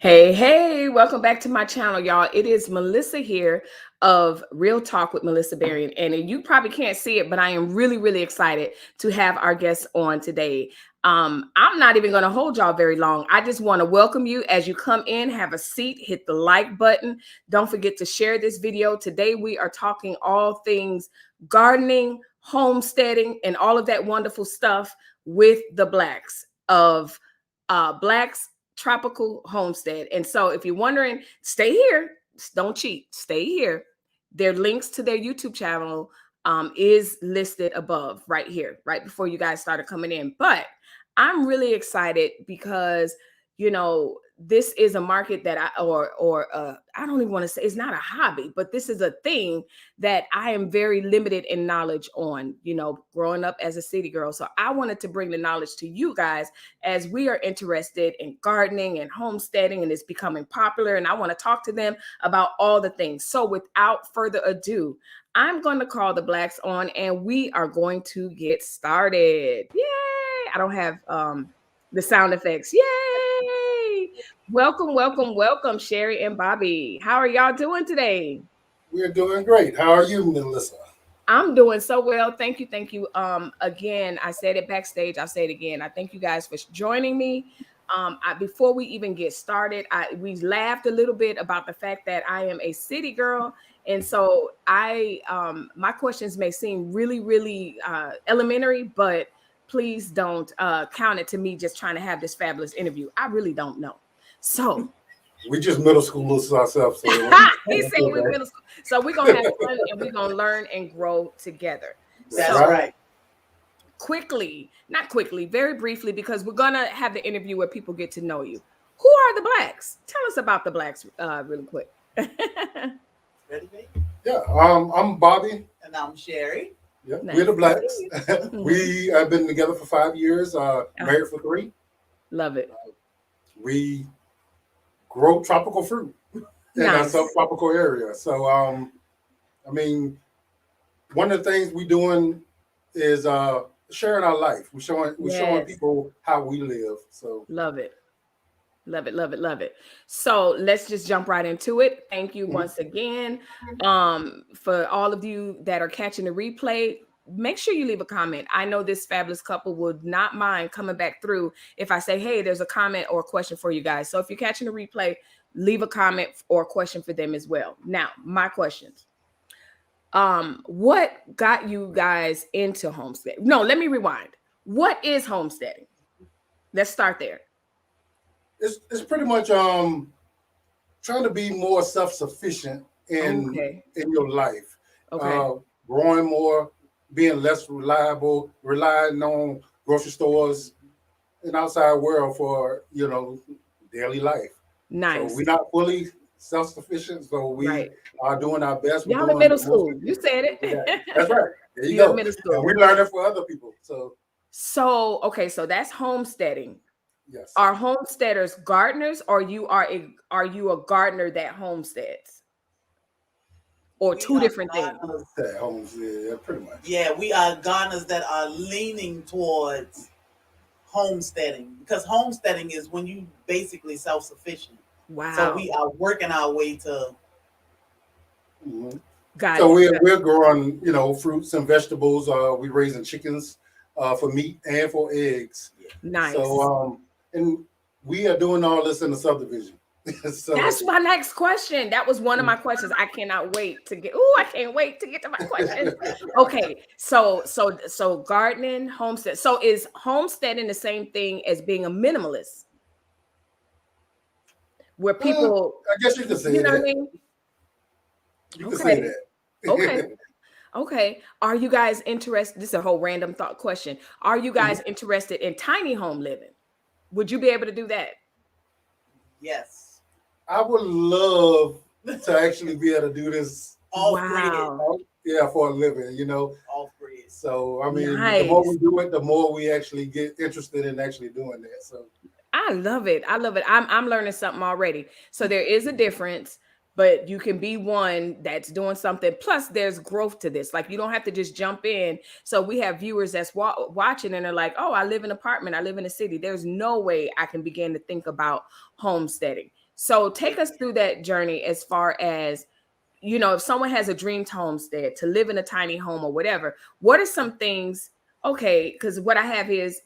Hey, welcome back to my channel, y'all. It is Melissa here of Real Talk with Melissa Berry. And you probably can't see it, but I am really excited to have our guests on today. I'm not even going to hold y'all very long. I just want to welcome you as you come in, have a seat, hit the like button. Don't forget to share this video. Today, we are talking all things gardening, homesteading, and all of that wonderful stuff with the Blacks of Blacks Tropical Homestead. And so if you're wondering, stay here, don't cheat, stay here. Their links to their YouTube channel is listed above right here, right before you guys started coming in. But I'm really excited because, you know, this is a market that I don't even want to say it's not a hobby, but this is a thing that I am very limited in knowledge on, you know, growing up as a city girl. So I wanted to bring the knowledge to you guys as we are interested in gardening and homesteading, and it's becoming popular. And I want to talk to them about all the things. So without further ado, I'm going to call the Blacks on and we are going to get started. Yay! I don't have the sound effects. Yay! Welcome, Sherry and Bobby. How are y'all doing today? We're doing great. How are you, Melissa? I'm doing so well. Thank you. Again, I said it backstage. I'll say it again. I thank you guys for joining me. Before we even get started, we laughed a little bit about the fact that I am a city girl. And so my questions may seem really elementary, but please don't count it to me just trying to have this fabulous interview. I really don't know. So we just middle schoolers ourselves. So he said we're middle school. So we're gonna have fun and we're gonna learn and grow together. That's right. Not quickly, very briefly, because we're gonna have the interview where people get to know you. Who are the Blacks? Tell us about the Blacks really quick. Ready, babe? Yeah, I'm Bobby. And I'm Sherry. Yeah, Nice. We're the Blacks. We have been together for 5 years, married for 3. Love it. We grow tropical fruit in a subtropical area. So, I mean, one of the things we're doing is sharing our life. We're showing people how we live. So love it. So let's just jump right into it. Thank you once again. For all of you that are catching the replay, make sure you leave a comment. I know this fabulous couple would not mind coming back through if I say, hey, there's a comment or a question for you guys. So if you're catching the replay, leave a comment or a question for them as well. Now, my questions. What got you guys into homestead? No, let me rewind. What is homesteading? Let's start there. it's pretty much trying to be more self-sufficient in your life. Okay. Growing more, being less relying on grocery stores and outside world for, you know, daily life. Nice. So we're not fully self-sufficient, so we are doing our best. Y'all in middle school. You said it. Yeah, that's right. There you go. Middle school. And we learn it for other people. So okay, so that's homesteading. Yes. Are homesteaders gardeners, or are you a gardener that homesteads? Or two different things? Yeah, pretty much. Yeah, we are gardeners that are leaning towards homesteading, because homesteading is when you basically self-sufficient. Wow. So we are working our way to. So we're growing, you know, fruits and vegetables. We're raising chickens for meat and for eggs. Nice. So and we are doing all this in the subdivision. So that's my next question. That was one of my questions. I can't wait to get to my question. Okay, so gardening, homestead. So is homesteading the same thing as being a minimalist? Where people, I guess you could say you know that. what I mean? You could say that. Okay. Are you guys interested? This is a whole random thought question. Are you guys interested in tiny home living? Would you be able to do that? Yes. I would love to actually be able to do this. Yeah, for a living, you know. Off grid. So I mean, the more we do it, the more we actually get interested in actually doing that. So I love it. I'm learning something already. So there is a difference, but you can be one that's doing something. Plus, there's growth to this. Like, you don't have to just jump in. So we have viewers that's watching and they're like, oh, I live in an apartment. I live in a city. There's no way I can begin to think about homesteading. So take us through that journey as far as, you know, if someone has a dream to homestead, to live in a tiny home or whatever, what are some things? Okay, because what I have is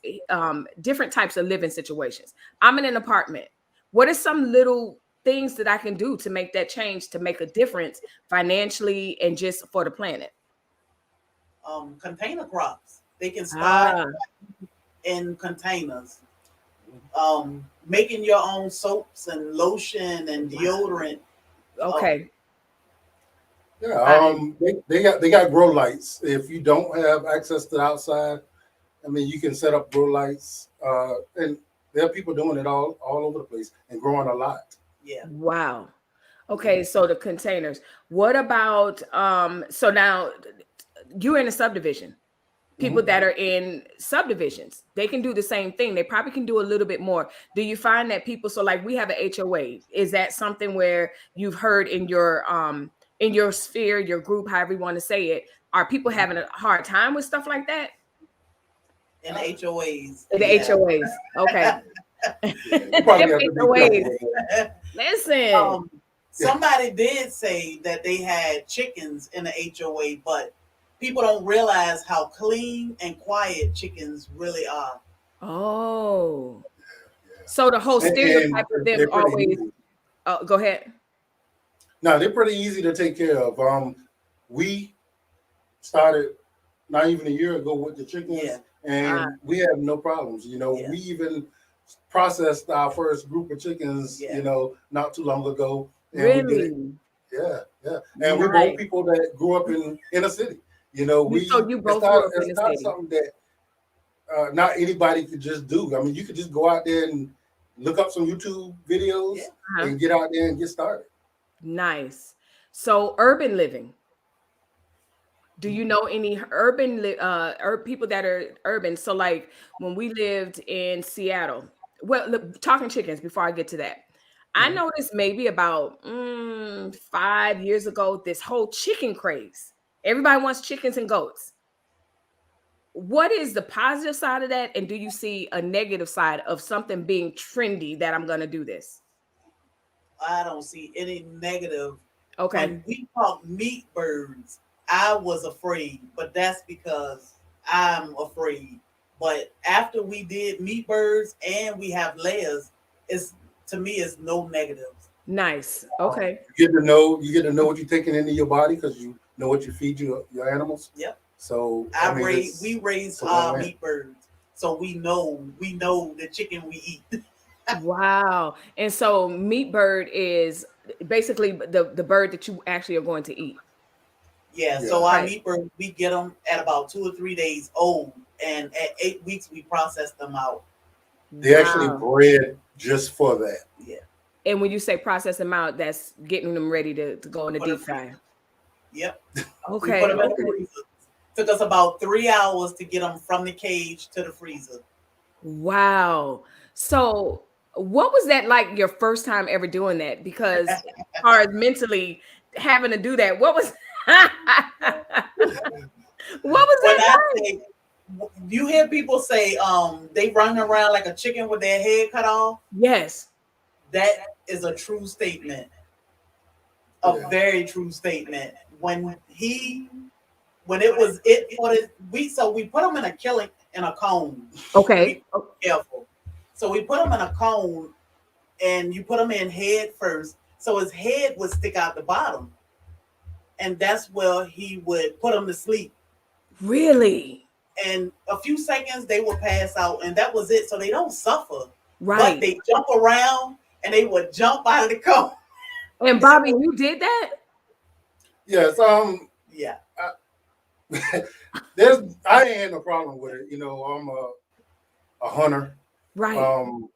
different types of living situations. I'm in an apartment. What are some little things that I can do to make that change, to make a difference financially and just for the planet? Container crops. They can start Ah, in containers. Making your own soaps and lotion and deodorant. Um, okay. Yeah, I, they got grow lights. If you don't have access to the outside, I mean, you can set up grow lights, and there are people doing it all over the place and growing a lot. yeah. wow. Mhm. Okay, so the containers. What about so now you're in a subdivision. People Mhm. that are in subdivisions, they can do the same thing. They probably can do a little bit more. Do you find that people, so like we have a HOA, is that something where you've heard in your sphere, your group, however you want to say it, are people Mhm. having a hard time with stuff like that? In HOAs, The yeah. HOAs. Okay. Yeah, you probably Them have to be careful HOAs. with that. Listen. um, Somebody did say that they had chickens in the HOA, but people don't realize how clean and quiet chickens really are. Oh. Yeah, So the whole and stereotype of them they're pretty always, easy. go ahead. No, they're pretty easy to take care of. We started not even a year ago with the Yeah, chickens, Uh, and we have no problems. yeah, We even processed our first group of chickens, yeah. not too long ago, and we did it. really Yeah, yeah. And we're both nice. people that grew up in a city. So We you it's both grew not up in it's the not city. something that not anybody could just do. I mean, you could just go out there and look up some YouTube videos Yeah. Uh-huh. and get out there and get started. Nice. So urban living. Do you know any people that are urban? So like when we lived in Seattle, well, look, talking chickens before I get to that. I Mhm. noticed maybe about 5 years ago, this whole chicken craze. Everybody wants chickens and goats. What is the positive side of that? And do you see a negative side of something being trendy that I'm going to do this? I don't see any negative. Okay. When we caught meat birds, I was afraid, but that's because I'm afraid. But after we did meat birds and we have layers, it's to me it's no negatives. Nice. Okay. You get to know what you're taking into your body because you know what you feed your animals. Yep. So I mean, We it's raised a our win-win. meat birds, so we know the chicken we eat. Wow. And so meat bird is basically the bird that you actually are going to eat. Yeah, Yeah, so our Right. meat birds we get them at about 2 or 3 days old, and at 8 weeks we process them out. they actually Wow. bred just for that. Yeah, And when you say process them out, that's getting them ready to go in the for the deep freezer. fry. Yep, we put Okay. them in the Okay. freezer. Took us about 3 hours to get them from the cage to the freezer. Wow. So what was that like your first time ever doing that? Because as far as mentally having to do that, what was what was When that I like? say, you hear people say, they run around like a chicken with their head cut off. Yes. That is a true statement, a Yeah. very true statement. When it was it for the we put them in a killing in a cone. Okay. Be careful. So we put him in a cone, and you put him in head first, so his head would stick out the bottom, and that's where he would put him to sleep. Really? And a few seconds they will pass out, and that was it. So they don't suffer, but Right. they jump around and they would jump out of the cone. And Bobby, you did that? Yes. Yeah, I ain't had no problem with it. I'm a hunter. Right. Um,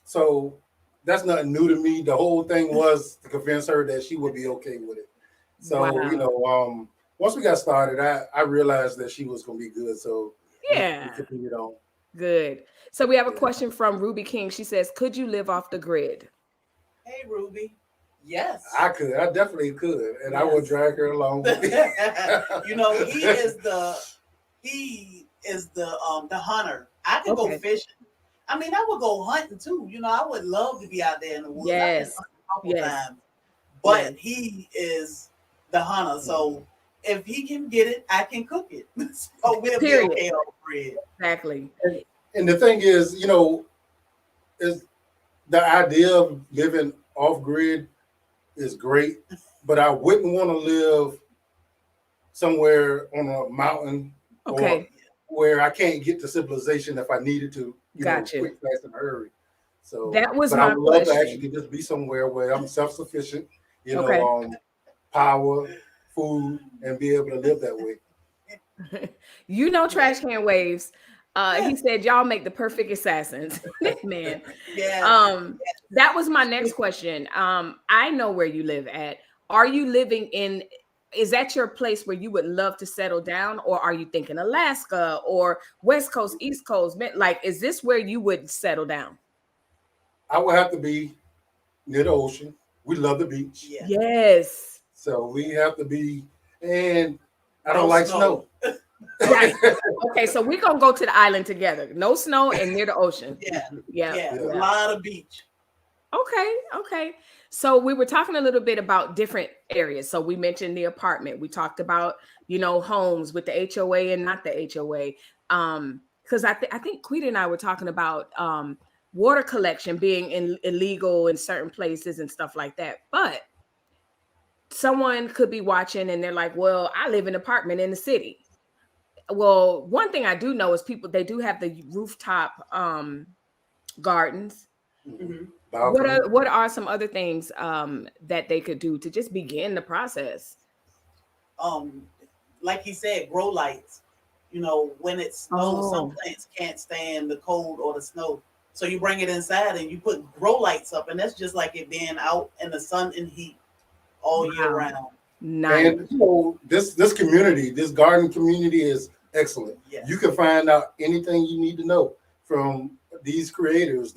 so that's nothing new to me. The whole thing was to convince her that she would be okay with it. So, Wow. once we got started, I realized that she was gonna be good. So we Yeah. continued on. Good. So we have a Yeah. question from Ruby King. She says, "Could you live off the grid?" hey Ruby, yes. I definitely could, and I would Yes. drag her along with me. He is the hunter. I can go Okay. fishing, I mean, I would go hunting too. You know, I would love to be out there in the woods. I've been Yes. hunting a couple Yes. times, but Yes. he is the hunter. So if he can get it, I can cook it. So we'll Period. be okay on bread. Exactly. And the thing is, you know, is the idea of living off grid is great, but I wouldn't want to live somewhere on a mountain Okay. or where I can't get to civilization if I needed to, Gotcha. quick, fast, and hurry. So That was but my I would love to question. actually just be somewhere where I'm self-sufficient, Okay. Power, food, and be able to live that way. You know, Trash Can Waves. He said y'all make the perfect assassins. Man. Yeah. That was my next question. I know where you live at. Are you living in, is that your place where you would love to settle down, or are you thinking Alaska or West Coast, East Coast? Like, is this where you would settle down? I would have to be near the ocean. We love the beach. Yeah. Yes. So we have to be, and I No don't like snow. snow. Right. Okay, so we're gonna go to the island together. No snow and near the ocean. Yeah. Yeah. A lot of beach. Okay. So we were talking a little bit about different areas. So we mentioned the apartment. We talked about, homes with the HOA and not the HOA. Because I think Quita and I were talking about water collection being illegal in certain places and stuff like that. But someone could be watching and they're like, well, I live in an apartment in the city. Well, one thing I do know is they do have the rooftop gardens. Mhm. What are some other things that they could do to just begin the process? Like he said, grow lights. When it snows, some plants can't stand the cold or the snow. So you bring it inside and you put grow lights up, and that's just like it being out in the sun and heat all year round. Nice. And this community, this garden community is excellent. Yes. You can find out anything you need to know from these creators.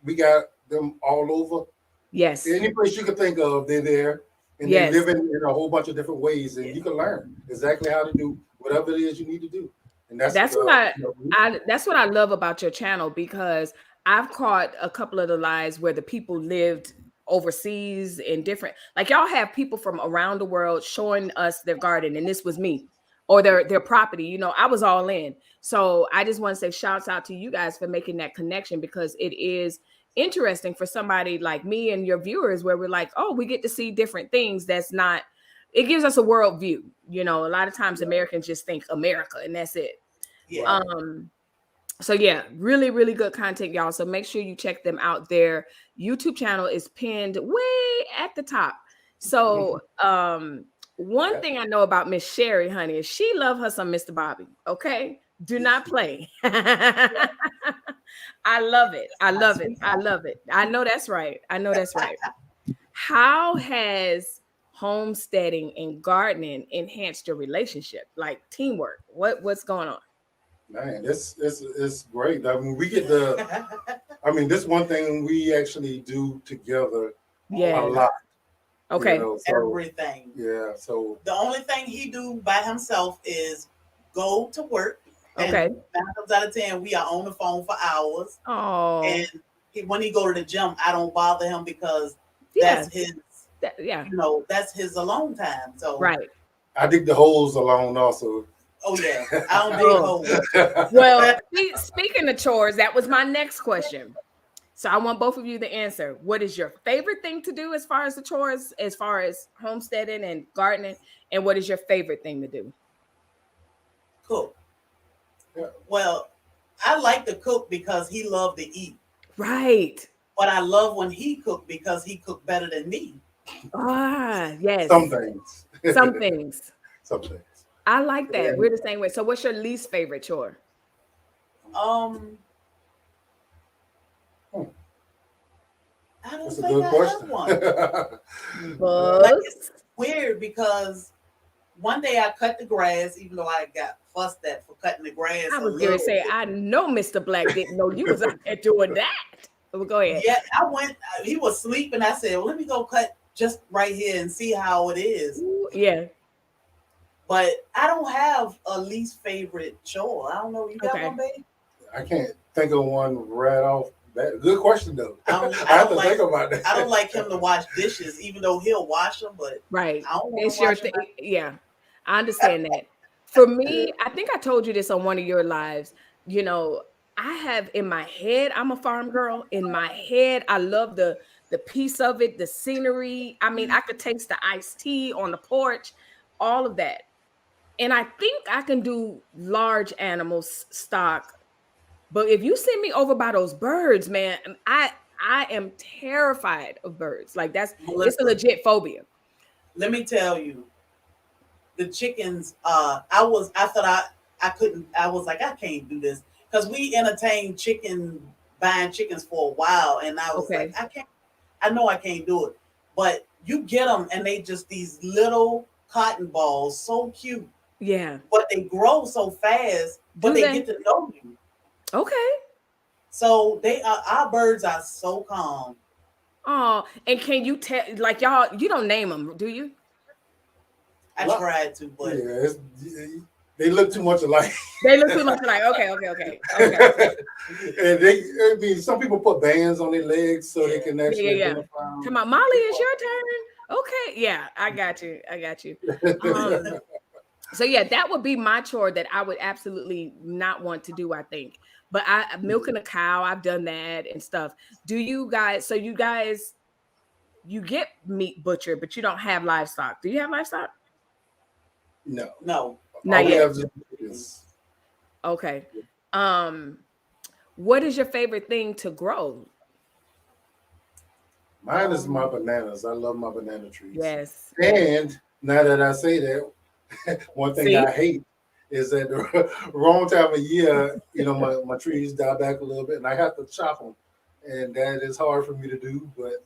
We got them all over. Yes. Any place you can think of, they're there. And they live in a whole bunch of different ways, and you can learn exactly how to do whatever it is you need to do. And that's what I love about your channel, because I've caught a couple of the lives where the people lived overseas in different, like y'all have people from around the world showing us their garden, and this was me, or their property. I was all in. So I just want to say shouts out to you guys for making that connection, because it is interesting for somebody like me and your viewers, where we're like, oh, we get to see different things. It gives us a world view. A lot of times Americans just think America and that's it. Yeah. So yeah, really, really good content, y'all. So make sure you check them out. Their YouTube channel is pinned way at the top. So one thing I know about Miss Sherry, honey, is she love her some Mr. Bobby. Okay, do not play. I love it. I love it. I know that's right. How has homesteading and gardening enhanced your relationship, like teamwork? What's going on? Man, this is great. I mean, we get this one thing we actually do together a lot. Okay. Everything. Yeah. So the only thing he do by himself is go to work. Okay. 9 times out of 10, we are on the phone for hours. Oh. And when he go to the gym, I don't bother him, because that's his. That's his alone time. So right. I dig the holes alone also. Oh yeah, I don't dig holes. Well, speaking of chores, that was my next question. So I want both of you to answer. What is your favorite thing to do as far as the chores, as far as homesteading and gardening? And what is your favorite thing to do? Cook. Yeah. Well, I like to cook because he loved to eat. Right. But I love when he cooked, because he cooked better than me. Yes. Some things. Some things. I like that. Yeah. We're the same way. So what's your least favorite chore? I don't That's think a good I question. have one. Like, it's weird, because one day I cut the grass, even though I got fussed at for cutting the grass. I was going to say, I know Mr. Black didn't know you was out there doing that. But go ahead. Yeah, he was sleeping. I said, well, let me go cut just right here and see how it is. Yeah. But I don't have a least favorite chore. I don't know. You got one, babe? I can't think of one right off. Good question though. I have to think about that. I don't like him to wash dishes, even though he'll wash them. But Right. I don't want It's to your wash them. thing. Yeah. I understand that. For me, I think I told you this on one of your lives. You know, I have in my head, I'm a farm girl. In my head, I love the piece of it, the scenery. I mean, I could taste the iced tea on the porch, all of that. And I think I can do large animals stock. But if you send me over by those birds, man, I am terrified of birds. Like it's a Melissa, legit phobia. let me tell you, the chickens. I thought I couldn't. I was like, I can't do this because we entertained buying chickens for a while, and I was like, I can't. I know I can't do it, but you get them, and they just these little cotton balls, so cute. Yeah, but they grow so fast. But they get to know you. Okay. So our birds are so calm. Oh, and can you tell, like, y'all, you don't name them, do you? I tried to, but they look too much alike. They look too much alike. Okay. And I mean, some people put bands on their legs so they can actually identify them. Come on, Molly, it's your turn. Okay, yeah, I got you. So yeah, that would be my chore that I would absolutely not want to do, I think. But milking a cow, I've done that and stuff. Do you guys? So you guys, you get meat butchered, but you don't have livestock. Do you have livestock? No, not yet. Okay. What is your favorite thing to grow? Mine is my bananas. I love my banana trees. Yes. And now that I say that, one thing I hate is that the wrong time of year, my trees die back a little bit, and I have to chop them, and that is hard for me to do. But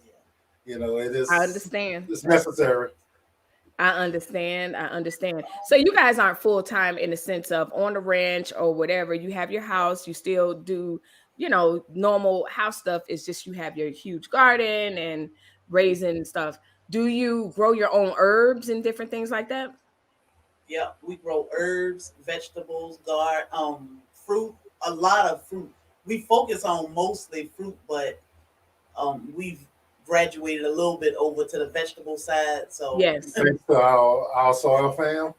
it is. I understand. It's necessary. I understand. So you guys aren't full time in the sense of on the ranch or whatever. You have your house. You still do, normal house stuff. It's just you have your huge garden and raising stuff. Do you grow your own herbs and different things like that? Yeah, we grow herbs, vegetables, fruit, a lot of fruit. We focus on mostly fruit, but we've graduated a little bit over to the vegetable side. So yes, thanks to our soil fam,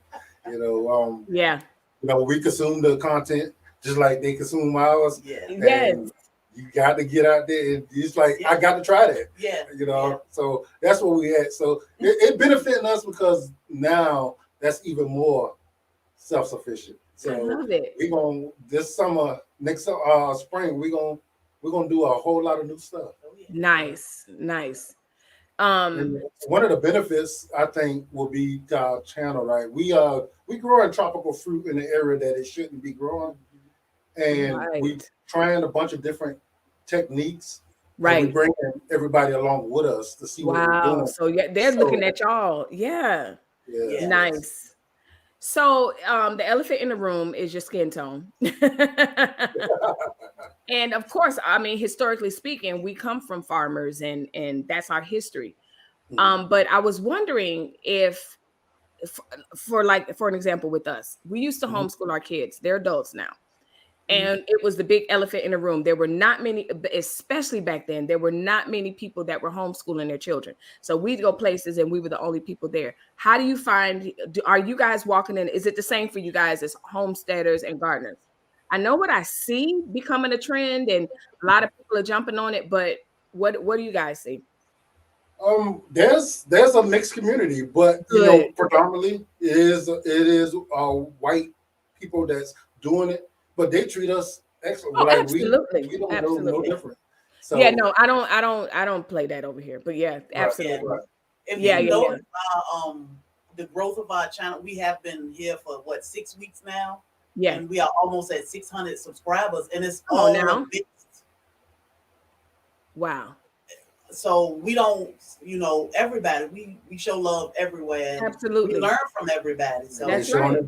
we consume the content just like they consume ours. Yeah. And you got to get out there. And it's like I got to try that. Yeah. So that's what we had. So it benefiting us because now that's even more self-sufficient. So I love it. We're gonna this summer, next spring, we're gonna do a whole lot of new stuff. Nice. And one of the benefits I think will be to our channel, right? We growing tropical fruit in the area that it shouldn't be growing, and we trying a bunch of different techniques. Right. We bringing everybody along with us to see what we're doing. So they're looking at y'all. Yeah. Nice. So the elephant in the room is your skin tone. And of course, I mean, historically speaking, we come from farmers and that's our history. But I was wondering if for an example with us, we used to homeschool our kids. They're adults now. And it was the big elephant in the room. There were not many, especially back then, there were not many people that were homeschooling their children. So we'd go places and we were the only people there. How do you find, are you guys walking in? Is it the same for you guys as homesteaders and gardeners? I know what I see becoming a trend and a lot of people are jumping on it, but what do you guys see? There's a mixed community, but predominantly it is white people that's doing it. But they treat us excellent. Oh, absolutely. We don't know no different. So, I don't play that over here. But absolutely. Right. If you notice the growth of our channel, we have been here for 6 weeks now. Yeah. And we are almost at 600 subscribers, and it's all mixed. Wow. So we don't, everybody. We show love everywhere. Absolutely. We learn from everybody. So that's right.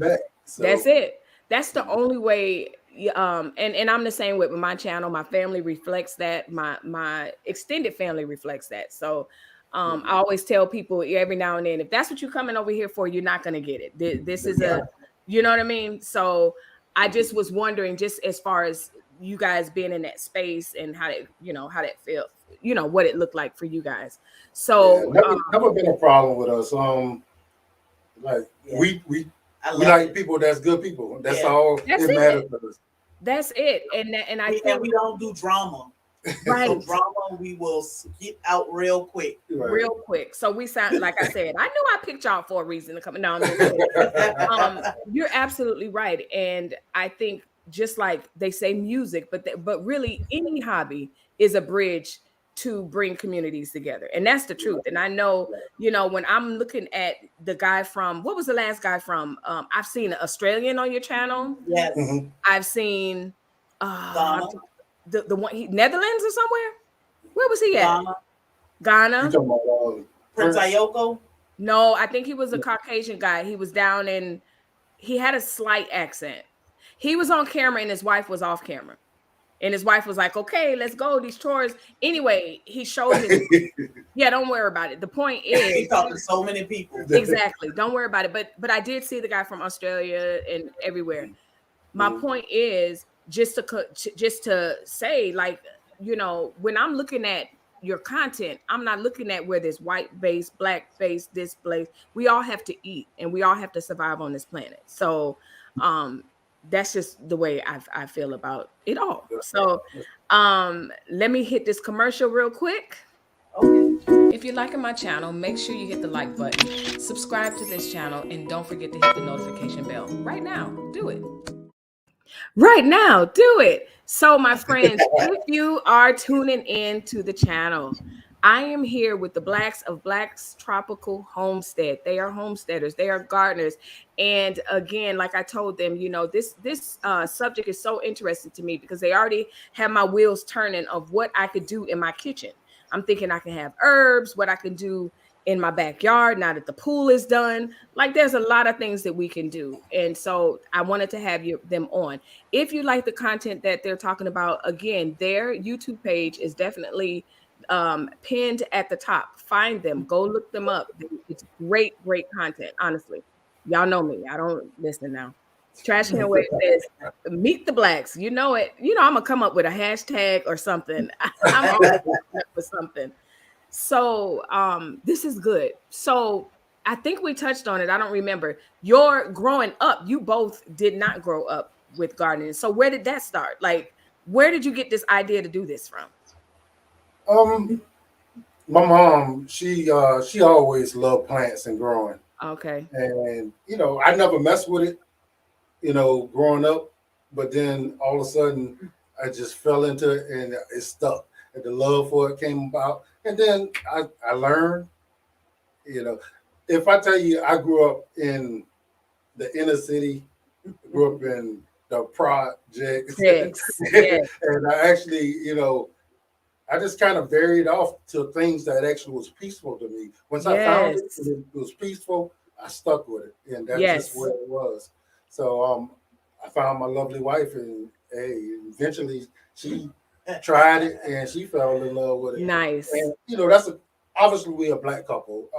That's it. That's the only way. And I'm the same with my channel. My family reflects that. My extended family reflects that. So I always tell people every now and then, if that's what you're coming over here for, you're not going to get it. This is you know what I mean? So I just was wondering, just as far as you guys being in that space and how that felt, what it looked like for you guys. So never been a problem with us. Like we like people that's good people. That's all it matters to us. That's it. And I think we don't do drama. Right. So drama we will get out real quick. Real quick. So we sound, like I said, I knew I picked y'all for a reason to come. No, you're absolutely right. And I think just like they say music, but really any hobby is a bridge to bring communities together. And that's the truth. And I know, when I'm looking at the guy from, what was the last guy from? I've seen an Australian on your channel. Yes. Mm-hmm. I've seen the one, Netherlands or somewhere. Where was he at? Ghana. Prince Ayoko? No, I think he was a Caucasian guy. He was down in, he had a slight accent. He was on camera and his wife was off camera. And his wife was like, okay, let's go, these chores. Anyway, he showed his, yeah, don't worry about it. The point is, he talked to so many people. Exactly. Don't worry about it. But I did see the guy from Australia and everywhere. My point is just to say, like, when I'm looking at your content, I'm not looking at where there's white face, black face, this place. We all have to eat and we all have to survive on this planet. So that's just the way I feel about it all. So let me hit this commercial real quick. Okay. If you're liking my channel, make sure you hit the like button, subscribe to this channel, and don't forget to hit the notification bell. Right now, do it. Right now, do it. So my friends, if you are tuning in to the channel, I am here with the Blacks of Blacks Tropical Homestead. They are homesteaders. They are gardeners. And again, like I told them, this subject is so interesting to me because they already have my wheels turning of what I could do in my kitchen. I'm thinking I can have herbs, what I can do in my backyard now that the pool is done. Like, there's a lot of things that we can do. And so I wanted to have them on. If you like the content that they're talking about, again, their YouTube page is definitely pinned at the top. Find them, go look them up. It's great content. Honestly, y'all know me. I don't listen now. Trash Can Wait says, meet the Blacks. You know it. I'm gonna come up with a hashtag or something. I'm always coming up with something. So this is good. So I think we touched on it. I don't remember. Your growing up, you both did not grow up with gardening. So where did that start? Like, where did you get this idea to do this from? My mom, she always loved plants and growing. Okay. And I never messed with it, growing up, but then all of a sudden I just fell into it and it stuck. And the love for it came about. And then I learned, if I tell you I grew up in the inner city, grew up in the projects, yes. and I actually, I just kind of varied off to things that actually was peaceful to me. Once I found it, and it was peaceful, I stuck with it. And that's just what it was. So I found my lovely wife, and eventually she tried it and she fell in love with it. Nice. And that's obviously we're a Black couple.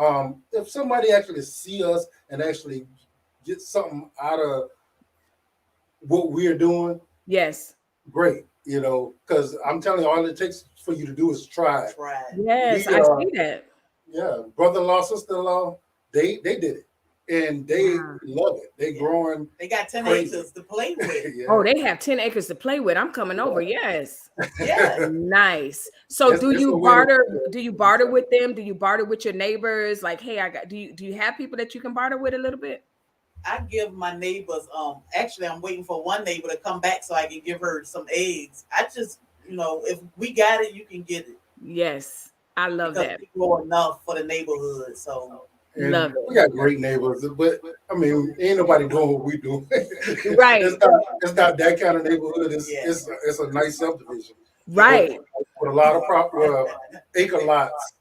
If somebody actually see us and actually get something out of what we're doing, yes, great. Because I'm telling you, all it takes for you to do is try. Yes, I see that. Yeah, brother-in-law, sister-in-law, they did it. And they love it. They growing. They got 10 acres to play with. Yeah. Oh, they have 10 acres to play with. I'm coming over. Yes. Yeah. Nice. So do you barter? Do you barter with them? Do you barter with your neighbors? Like, hey, do you have people that you can barter with a little bit? I give my neighbors, actually I'm waiting for one neighbor to come back so I can give her some eggs. I just, if we got it, you can get it. Yes. I love that. We grow enough for the neighborhood. So love it. We got great neighbors, but I mean, ain't nobody doing what we do. Right. It's not that kind of neighborhood. It's a nice subdivision. Right. With a lot of proper acre lots.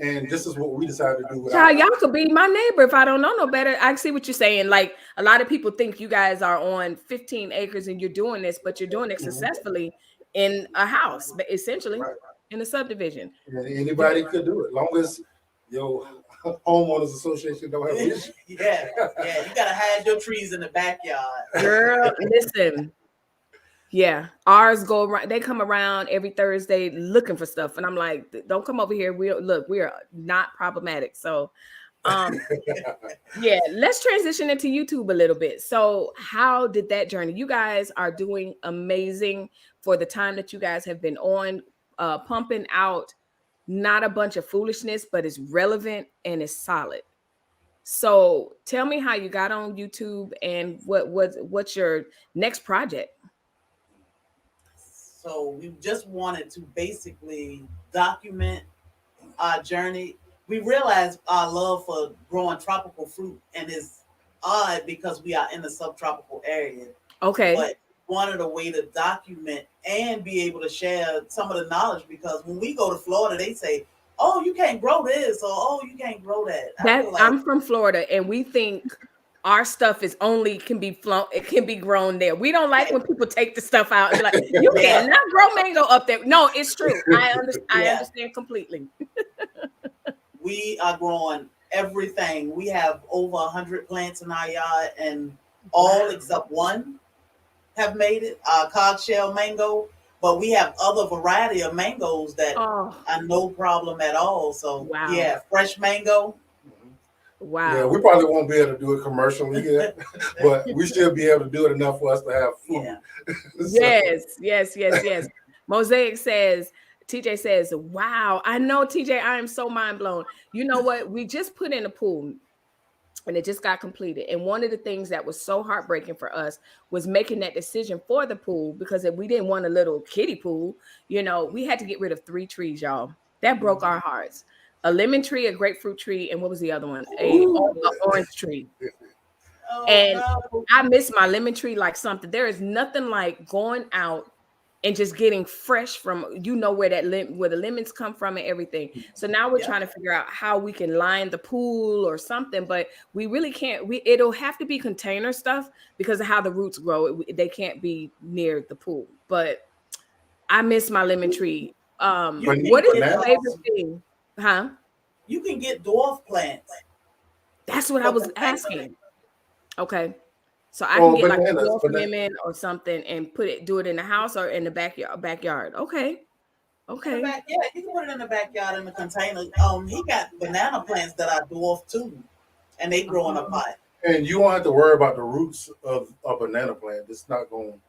And this is what we decided to do. Child, y'all could be my neighbor if I don't know no better. I see what you're saying. Like, a lot of people think you guys are on 15 acres and you're doing this, but you're doing it successfully in a house, but essentially in a subdivision. And anybody could do it, long as your homeowners association don't have an issue. Yeah, you gotta hide your trees in the backyard. Girl, listen. Yeah, ours go around. They come around every Thursday looking for stuff, and I'm like, don't come over here. We are not problematic. So, um, yeah, let's transition into YouTube a little bit. So, how did that journey? You guys are doing amazing for the time that you guys have been on, pumping out not a bunch of foolishness, but it's relevant and it's solid. So, tell me how you got on YouTube and what's your next project? So we just wanted to basically document our journey. We realized our love for growing tropical fruit, and it's odd because we are in the subtropical area. Okay. But wanted a way to document and be able to share some of the knowledge, because when we go to Florida, they say, "Oh, you can't grow this," or "Oh, you can't grow that." I'm from Florida, and we think our stuff is only it can be grown there. We don't like when people take the stuff out and be like, you cannot grow mango up there. No, it's true. I understand completely. We are growing everything. We have over 100 plants in our yard, and all except one have made it. Cogshell mango, but we have other variety of mangoes that are no problem at all. So yeah, fresh mango. Wow. Yeah, we probably won't be able to do it commercially yet, but we should be able to do it enough for us to have food. Yeah. Yes. Mosaic says, TJ says, wow, I know, TJ, I am so mind blown. You know what? We just put in a pool and it just got completed. And one of the things that was so heartbreaking for us was making that decision for the pool, because if we didn't want a little kiddie pool, we had to get rid of 3 trees, y'all. That broke our hearts. A lemon tree, a grapefruit tree, and what was the other one? A orange tree. And I miss my lemon tree like something. There is nothing like going out and just getting fresh from, where where the lemons come from and everything. So now we're trying to figure out how we can line the pool or something, but we really can't. It'll have to be container stuff because of how the roots grow. They can't be near the pool. But I miss my lemon tree. What is your favorite thing? Huh? You can get dwarf plants. That's what I was asking. Okay. So I can get like a dwarf lemon or something and do it in the house or in the backyard. Okay. You can put it in the backyard in the container. He got banana plants that are dwarf too, and they grow in a pot. And you won't have to worry about the roots of a banana plant. It's not going to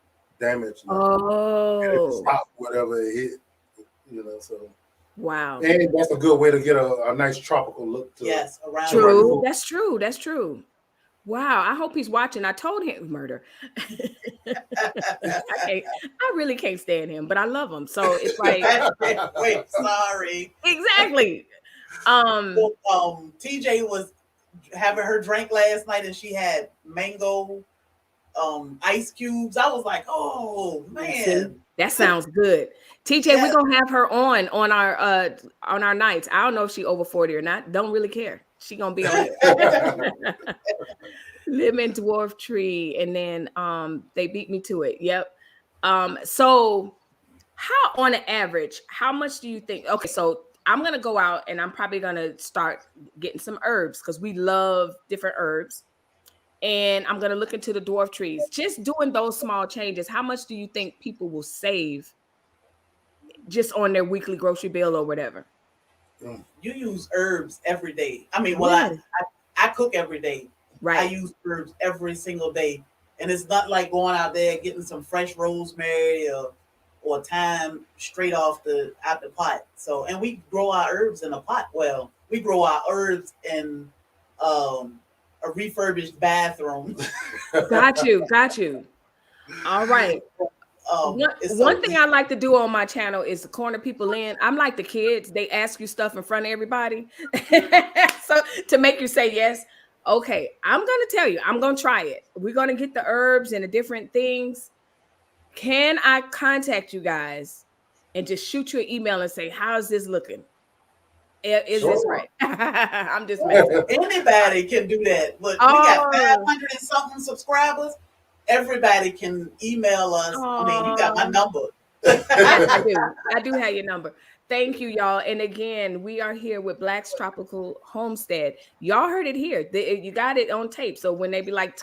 damage. Oh. Stop whatever it hit. So. Wow. And that's a good way to get a nice tropical look to it. Around. True. That's true. Wow. I hope he's watching. I told him murder. I really can't stand him, but I love him. So it's like wait, sorry. Exactly. TJ was having her drink last night and she had mango ice cubes. I was like, oh man. That sounds good. TJ, we're gonna have her on our nights. I don't know if she over 40 or not. Don't really care. She gonna be on here. Lemon dwarf tree, and then they beat me to it. Yep. So how on an average, how much do you think? Okay, so I'm gonna go out and I'm probably gonna start getting some herbs because we love different herbs. And I'm going to look into the dwarf trees. Just doing those small changes, how much do you think people will save just on their weekly grocery bill or whatever? You use herbs every day. I mean, I cook every day. Right. I use herbs every single day. And it's not like going out there getting some fresh rosemary or thyme straight out the pot. So, and we grow our herbs in a pot. Well, we grow our herbs in a refurbished bathroom. Got you. All right. One thing I like to do on my channel is to corner people in. I'm like the kids. They ask you stuff in front of everybody. So to make you say yes. Okay, I'm going to tell you. I'm going to try it. We're going to get the herbs and the different things. Can I contact you guys and just shoot you an email and say, how's this looking? Is this right? I'm just messing. Anybody can do that. But we got 500 and something subscribers. Everybody can email us. I mean, you got my number. I do have your number. Thank you, y'all. And again, we are here with Black's Tropical Homestead. Y'all heard it here. You got it on tape. So when they be like,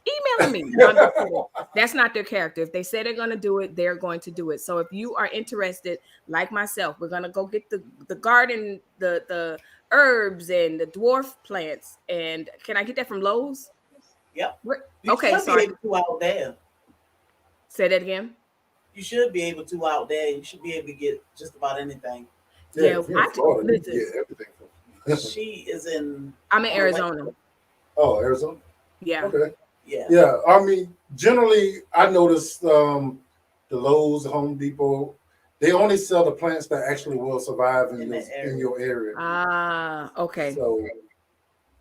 emailing me. No, I'm just kidding. That's not their character. If they say they're going to do it, they're going to do it. So if you are interested, like myself, we're going to go get the garden, the herbs and the dwarf plants. And can I get that from Lowe's? Yep. You okay, should be able to out there. Say that again. You should be able to out there. You should be able to get just about anything. Yeah, Florida, everything. She is in. I'm in Arizona. Oh, Arizona. Yeah. Okay. Yeah. Yeah. I mean, generally, I noticed the Lowe's, Home Depot, they only sell the plants that actually will survive in your area. Ah, okay. So,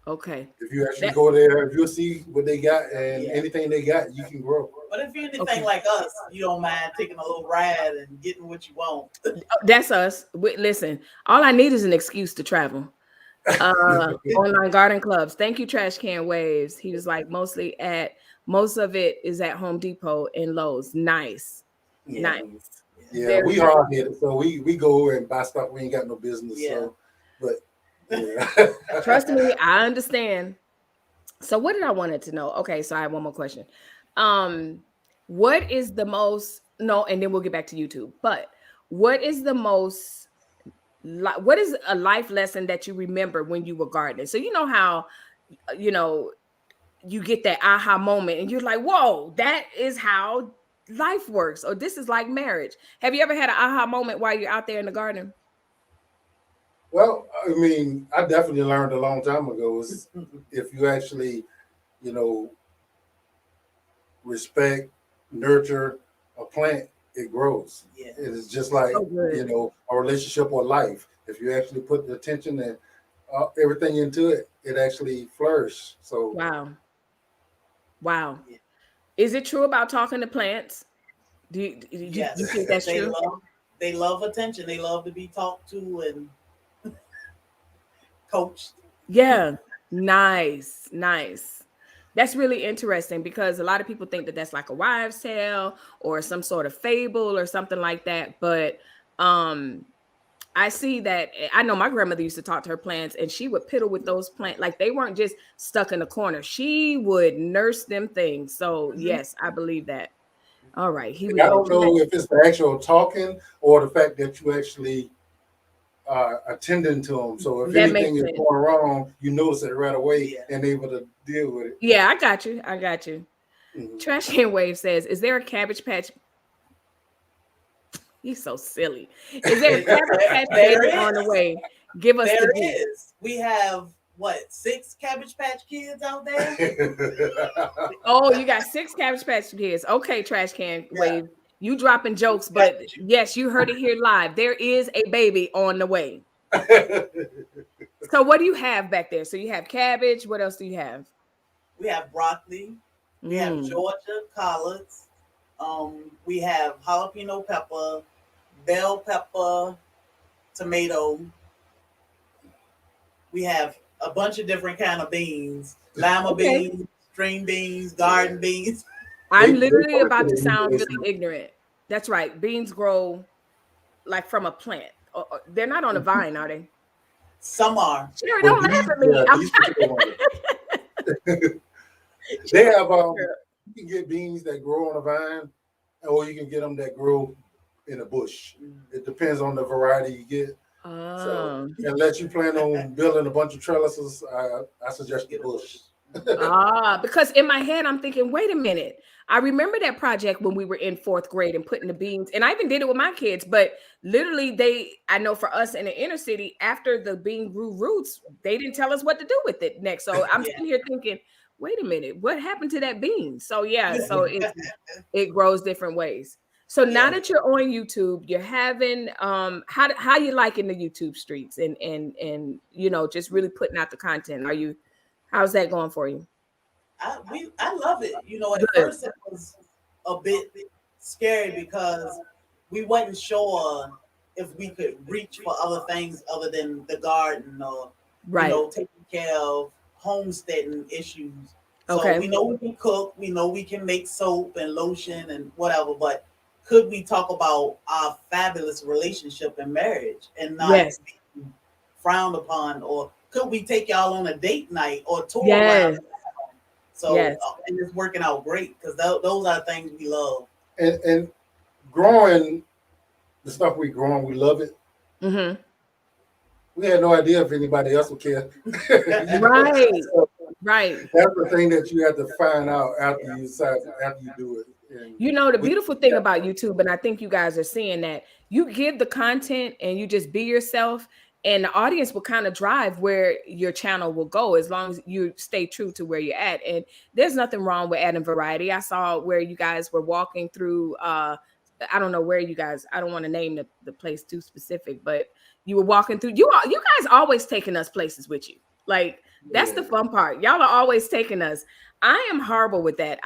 okay. If you actually go there, if you'll see what they got and anything they got, you can grow. But if you're anything like us, you don't mind taking a little ride and getting what you want. That's us. Listen, all I need is an excuse to travel. Online garden clubs. Thank you, Trash Can Waves. He was like, most of it is at Home Depot and Lowe's. Nice. Nice. Yeah, we hard headed, so we go and buy stuff we ain't got no business. So, but trust me, I understand. So what did I wanted to know? Okay, so I have one more question. What is the most and then we'll get back to YouTube, but what is the most what is a life lesson that you remember when you were gardening? So you know how you get that aha moment and you're like, whoa, that is how life works, or this is like marriage. Have you ever had an aha moment while you're out there in the garden? Well, I mean, I definitely learned a long time ago is if you actually, respect, nurture a plant, it grows. Yeah. It is just like, a relationship or life. If you actually put the attention and everything into it, it actually flourishes. So Wow. Yeah. Is it true about talking to plants? Do you think that's true? They love attention. They love to be talked to and coached. Yeah. Nice. That's really interesting because a lot of people think that that's like a wives' tale or some sort of fable or something like that. But I see that. I know my grandmother used to talk to her plants and she would piddle with those plants. Like they weren't just stuck in the corner. She would nurse them things. So yes, I believe that. All right. I don't know if it's the actual talking or the fact that you actually attending to them. So if anything is going wrong, you notice it right away and able to deal with it. Yeah, I got you. Mm-hmm. Trash Can Wave says, is there a Cabbage Patch? He's so silly. Is there a Cabbage Patch baby on the way? Give us the is. We have 6 Cabbage Patch kids out there? Oh, you got 6 Cabbage Patch kids. Okay, Trash Can Wave. You dropping jokes, but yes, you heard it here live. There is a baby on the way. So what do you have back there? So you have cabbage. What else do you have? We have broccoli. We have Georgia collards. We have jalapeno pepper, bell pepper, tomato. We have a bunch of different kind of beans. Lima beans, string beans, garden beans. I'm literally about to sound really ignorant. That's right. Beans grow like from a plant. They're not on a vine, are they? Some are. Sure, don't laugh at me. They have you can get beans that grow on a vine, or you can get them that grow in a bush. It depends on the variety you get. So unless you plan on building a bunch of trellises, I suggest the bush. Because in my head I'm thinking, wait a minute. I remember that project when we were in 4th grade and putting the beans, and I even did it with my kids, but literally I know for us in the inner city, after the bean grew roots, they didn't tell us what to do with it next. So I'm sitting here thinking, wait a minute, what happened to that bean? So so it grows different ways. So now that you're on YouTube, you're having how you liking the YouTube streets and just really putting out the content. How's that going for you? I love it. At first it was a bit scary because we wasn't sure if we could reach for other things other than the garden or taking care of homesteading issues. So we know we can cook, we know we can make soap and lotion and whatever, but could we talk about our fabulous relationship and marriage and not be frowned upon, or could we take y'all on a date night or tour around? So and it's working out great because those are things we love. And growing the stuff we growing, we love it. Mm-hmm. We had no idea if anybody else would care. Right. So right. That's the thing that you have to find out after you do it. And you know, the beautiful thing about YouTube, and I think you guys are seeing that, you give the content and you just be yourself, and the audience will kind of drive where your channel will go as long as you stay true to where you're at. And there's nothing wrong with adding variety. I saw where you guys were walking through I don't know where you guys, I don't want to name the place too specific, but you were walking through, you guys always taking us places with you. Like, that's the fun part. Y'all are always taking us. I am horrible with that.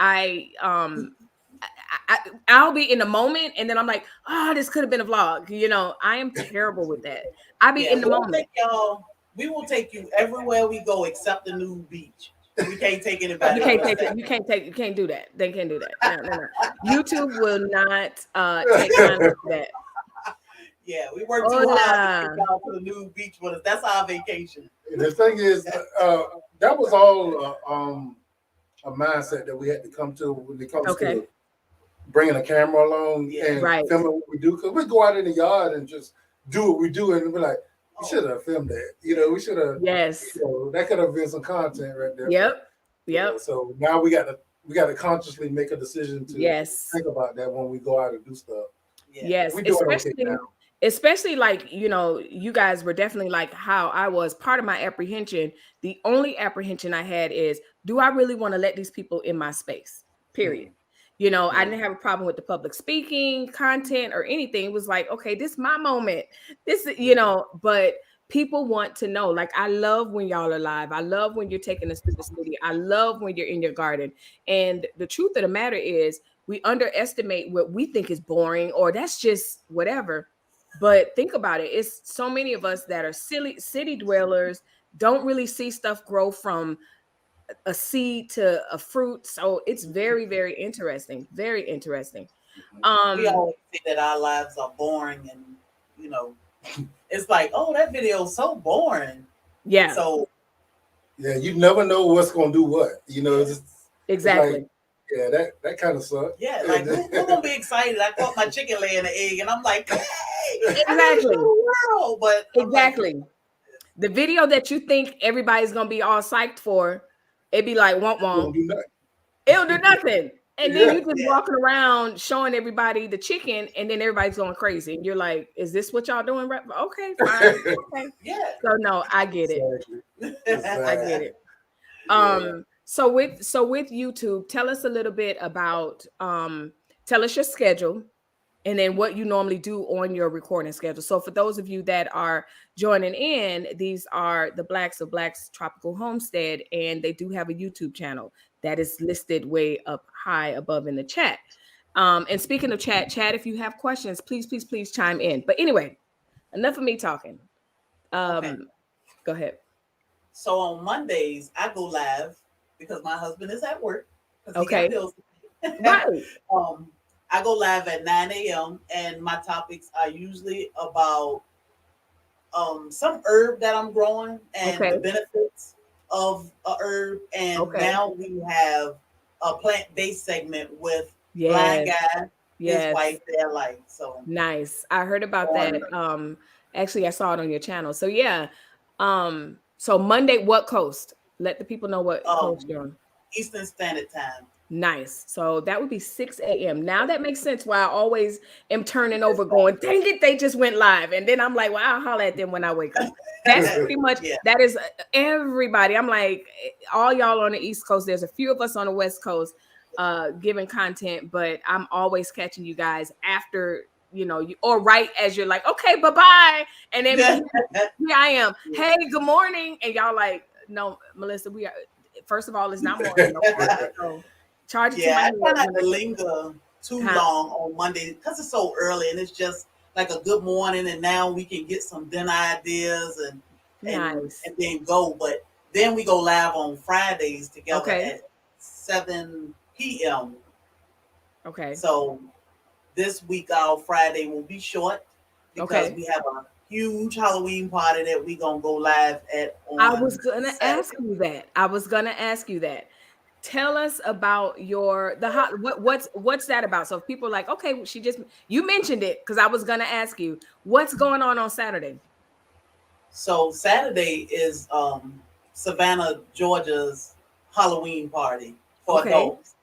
I'll be in the moment and then I'm like, oh, this could have been a vlog. You know, I am terrible with that. I'll be in the moment. We will take you everywhere we go except the nude beach. We can't take anybody. You can't do that. They can't do that. No. YouTube will not take time for that. Yeah, we work too hard to get down to the nude beach with us. That's our vacation. And the thing is, that was all a mindset that we had to come to when it comes to bringing a camera along and filming what we do. Because we go out in the yard and just do what we do, and we're like, we should have filmed that. You know, we should have. Yes. You know, that could have been some content right there. Yep. You know, so now we got to consciously make a decision to think about that when we go out and do stuff. Yes, especially like, you know, you guys were definitely like how I was. Part of my apprehension, the only apprehension I had is, do I really want to let these people in my space? Period. You know, I didn't have a problem with the public speaking content or anything. It was like, okay, this is my moment. This is, you know, but people want to know. Like, I love when y'all are live. I love when you're taking us to the studio. I love when you're in your garden. And the truth of the matter is, we underestimate what we think is boring or that's just whatever. But think about it. It's so many of us that are city dwellers, don't really see stuff grow from a seed to a fruit. So it's very, very interesting. Very interesting. We always say that our lives are boring, and you know, it's like, oh, that video is so boring. Yeah. So you never know what's gonna do what. You know, exactly. Like, that kind of sucks. Yeah, like who's gonna be excited? I caught my chicken laying an egg, and I'm like, hey, exactly. But exactly. The video that you think everybody's gonna be all psyched for, it'd be like, it'll do nothing. And then you just walking around showing everybody the chicken, and then everybody's going crazy. And you're like, is this what y'all doing? Okay, fine. Okay. Yeah. So no, I get it. Exactly. I get it. So with YouTube, tell us a little bit about tell us your schedule and then what you normally do on your recording schedule. So for those of you that are joining in, these are the Blacks of Blacks Tropical Homestead, and they do have a YouTube channel that is listed way up high above in the chat. And speaking of chat, if you have questions, please chime in. But anyway, enough of me talking. Go ahead. So on Mondays, I go live because my husband is at work. Okay. Right. I go live at 9 a.m. and my topics are usually about some herb that I'm growing and the benefits of a herb. And now we have a plant-based segment with Blind Guy, his wife, their life. So nice. I heard about that. Actually, I saw it on your channel. So yeah. So Monday, what coast? Let the people know what coast you're on. Eastern Standard Time. Nice. So that would be 6 a.m. Now that makes sense why I always am turning over going, dang it, they just went live. And then I'm like, well, I'll holler at them when I wake up. That's pretty much, that is everybody. I'm like, all y'all on the East Coast, there's a few of us on the West Coast giving content, but I'm always catching you guys after, you know, or right as you're like, okay, bye-bye. And then here I am. Hey, good morning. And y'all like, no, Melissa, we are, first of all, it's not morning. So charge it to my I try not to linger too long on Monday because it's so early and it's just like a good morning, and now we can get some dinner ideas and then go. But then we go live on Fridays together at 7 p.m. Okay. So this week our Friday will be short because we have a huge Halloween party that we're gonna go live at. I was gonna ask you that. tell us about what's that about? So if people are like, okay, you mentioned it because I was gonna ask you what's going on Saturday. So Saturday is Savannah, Georgia's Halloween party for adults.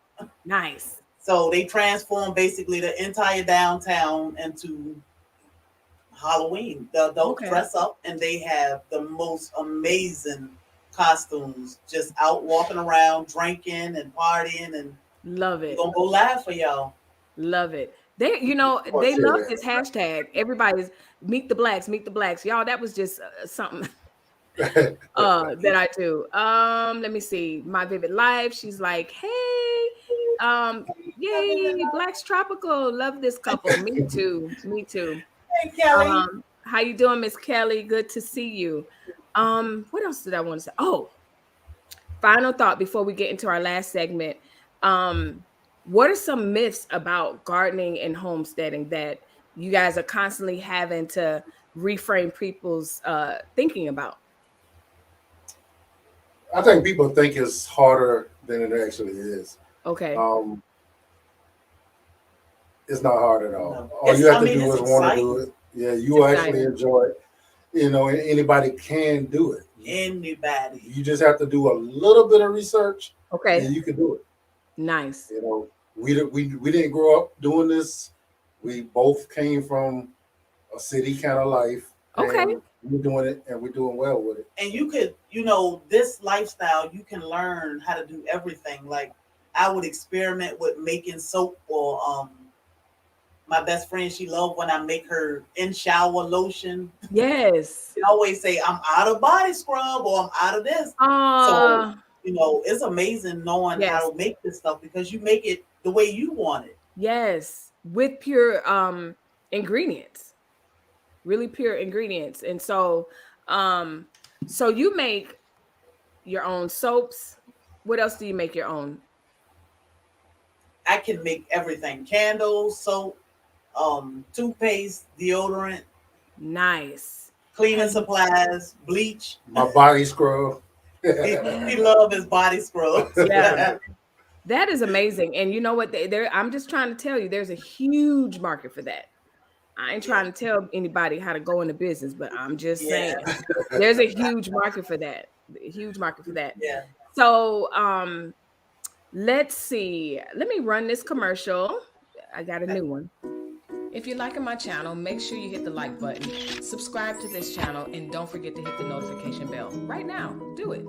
Nice. So they transform basically the entire downtown into Halloween. The adults dress up and they have the most amazing costumes, just out walking around, drinking and partying, and love it. We're gonna go live for y'all. Love it. They love this hashtag. Everybody's meet the blacks, y'all. That was just something that I do. Let me see. My Vivid Life. She's like, hey, yay, Blacks Tropical. Love this couple. Me too. Hey, Kelly. How you doing, Miss Kelly? Good to see you. What else did I want to say? Oh, final thought before we get into our last segment. What are some myths about gardening and homesteading that you guys are constantly having to reframe people's thinking about? I think people think it's harder than it actually is. Okay. It's not hard at all. All you have to do is want to do it. Yeah, you will actually enjoy it. You know, anybody can do it. Anybody. You just have to do a little bit of research. Okay. And you can do it. Nice. You know, we didn't grow up doing this. We both came from a city kind of life. Okay. We're doing it and we're doing well with it. And you could, this lifestyle, you can learn how to do everything. Like I would experiment with making soap, or my best friend, she loved when I make her in shower lotion. Yes. She always say, I'm out of body scrub, or I'm out of this. So, it's amazing knowing how to make this stuff because you make it the way you want it. Yes. With pure ingredients. Really pure ingredients. And so so you make your own soaps. What else do you make your own? I can make everything. Candles, soap, toothpaste, deodorant. Nice. Cleaning supplies, bleach. My body scrub. He love his body scrub. Yeah. That is amazing. And you know what? I'm just trying to tell you, there's a huge market for that. I ain't trying to tell anybody how to go into business, but I'm just saying there's a huge market for that. A huge market for that. Yeah. So let's see. Let me run this commercial. I got a new one. If you're liking my channel, make sure you hit the like button, subscribe to this channel, and don't forget to hit the notification bell. Right now, do it.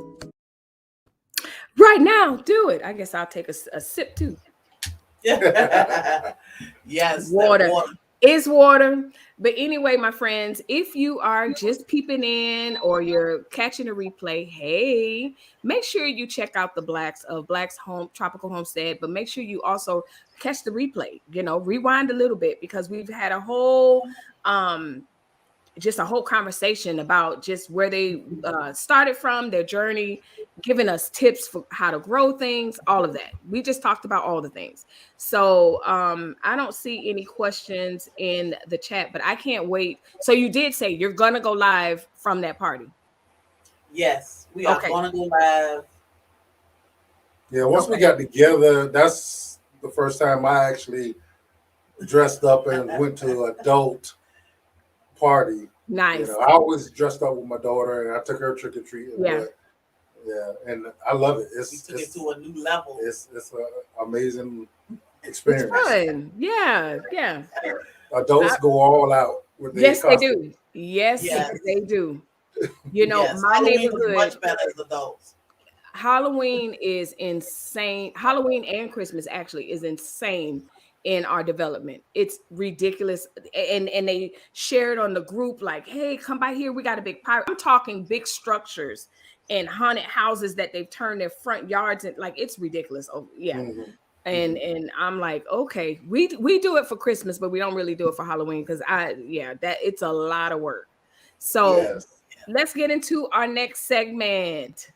Right now, do it. I guess I'll take a sip too. Yes. Water. Is water. But anyway, my friends, if you are just peeping in or you're catching a replay, hey, make sure you check out the Blacks Tropical Homestead, but make sure you also catch the replay, rewind a little bit, because we've had a whole conversation about just where they started from, their journey, giving us tips for how to grow things, all of that. We just talked about all the things. So I don't see any questions in the chat, but I can't wait. So you did say you're going to go live from that party. Yes, we are going to go live. Yeah, once we got together, that's the first time I actually dressed up and went to an adult party. Nice. I always dressed up with my daughter and I took her trick or treating. Yeah. And I love it. We took it to a new level. It's an amazing experience. It's fun. Yeah. Adults go all out with their costumes. They do. Yes, they do. My neighborhood, much better as adults. Halloween is insane. Halloween and Christmas actually is insane in our development. It's ridiculous. And they shared on the group like, hey, come by here. We got a big party. I'm talking big structures and haunted houses that they've turned their front yards and like, it's ridiculous. Oh yeah. Mm-hmm. And I'm like, okay, we do it for Christmas, but we don't really do it for Halloween because it's a lot of work. So let's get into our next segment.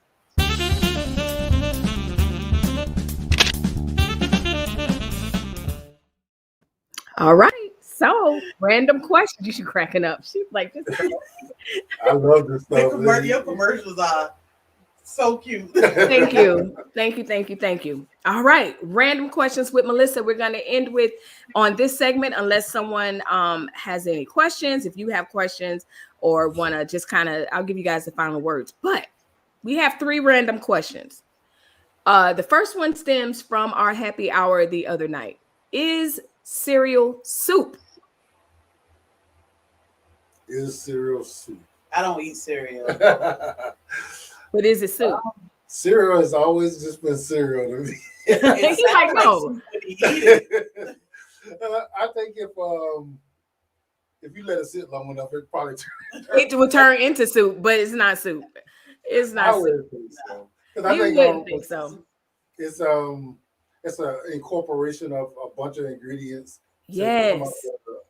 All right. So, random questions. You should cracking up. She's like, I love this stuff. Your commercials are So cute. Thank you. Thank you. Thank you. Thank you. All right. Random questions with Melissa. We're going to end with on this segment, unless someone has any questions. If you have questions or want to just kind of, I'll give you guys the final words. But we have 3 random questions. The first one stems from our happy hour the other night. Is cereal soup? Is cereal soup? I don't eat cereal. But is it soup? Cereal has always just been cereal to me. He's like, no. I think if you let it sit long enough, it probably It will turn into soup, but it's not soup. It's not soup. wouldn't think so. I You think, wouldn't think so. It's an incorporation of a bunch of ingredients. Yes. To come up